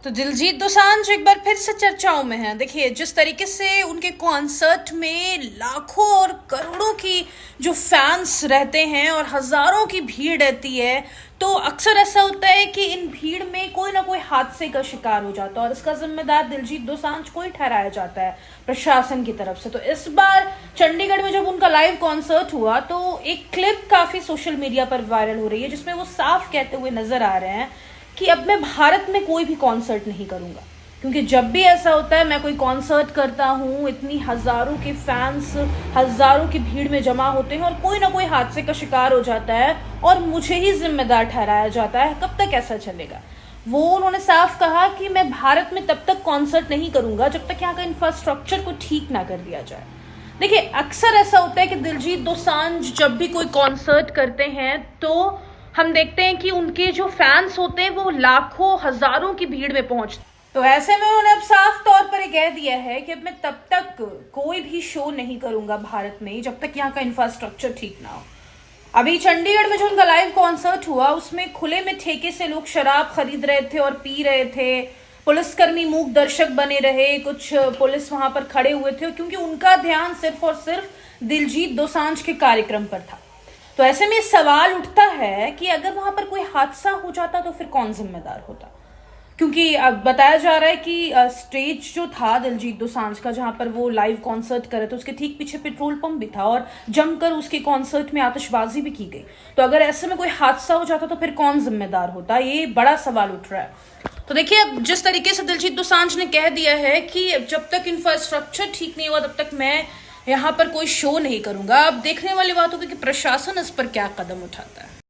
तो दिलजीत दोसांझ एक बार फिर से चर्चाओं में है। देखिए, जिस तरीके से उनके कॉन्सर्ट में लाखों और करोड़ों की जो फैंस रहते हैं और हजारों की भीड़ रहती है, तो अक्सर ऐसा होता है कि इन भीड़ में कोई ना कोई हादसे का शिकार हो जाता है और इसका जिम्मेदार दिलजीत दोसांझ को ही ठहराया जाता है प्रशासन की तरफ से। तो इस बार चंडीगढ़ में जब उनका लाइव कॉन्सर्ट हुआ तो एक क्लिप काफी सोशल मीडिया पर वायरल हो रही है, जिसमें वो साफ कहते हुए नजर आ रहे हैं कि अब मैं भारत में कोई भी कॉन्सर्ट नहीं करूंगा, क्योंकि जब भी ऐसा होता है, मैं कोई कॉन्सर्ट करता हूँ, इतनी हजारों के फैंस हजारों की भीड़ में जमा होते हैं और कोई ना कोई हादसे का शिकार हो जाता है और मुझे ही जिम्मेदार ठहराया जाता है। कब तक ऐसा चलेगा? वो उन्होंने साफ कहा कि मैं भारत में तब तक कॉन्सर्ट नहीं करूंगा जब तक यहाँ का इंफ्रास्ट्रक्चर को ठीक ना कर दिया जाए। देखिए, अक्सर ऐसा होता है कि दिलजीत दोसांझ जब भी कोई कॉन्सर्ट करते हैं तो हम देखते हैं कि उनके जो फैंस होते हैं वो लाखों हजारों की भीड़ में पहुंचते। तो ऐसे में उन्होंने अब साफ तौर पर कह दिया है कि अब मैं तब तक कोई भी शो नहीं करूंगा भारत में जब तक यहाँ का इंफ्रास्ट्रक्चर ठीक ना हो। अभी चंडीगढ़ में जो उनका लाइव कॉन्सर्ट हुआ उसमें खुले में ठेके से लोग शराब खरीद रहे थे और पी रहे थे। पुलिसकर्मी मूक दर्शक बने रहे, कुछ पुलिस वहां पर खड़े हुए थे क्योंकि उनका ध्यान सिर्फ और सिर्फ दिलजीत दोसांझ के कार्यक्रम पर था। तो ऐसे में सवाल उठता है कि अगर वहां पर कोई हादसा हो जाता तो फिर कौन जिम्मेदार होता? क्योंकि अब बताया जा रहा है कि स्टेज जो था दिलजीत दोसांझ का, जहां पर वो लाइव कॉन्सर्ट कर रहे थे, उसके ठीक पीछे पेट्रोल पंप भी था और जमकर उसके कॉन्सर्ट में आतिशबाजी भी की गई। तो अगर ऐसे में कोई हादसा हो जाता तो फिर कौन जिम्मेदार होता? ये बड़ा सवाल उठ रहा है। तो देखिए, अब जिस तरीके से दिलजीत दोसांझ ने कह दिया है कि जब तक इंफ्रास्ट्रक्चर ठीक नहीं हुआ तब तक मैं यहाँ पर कोई शो नहीं करूंगा, अब देखने वाली बात होगी कि प्रशासन इस पर क्या कदम उठाता है।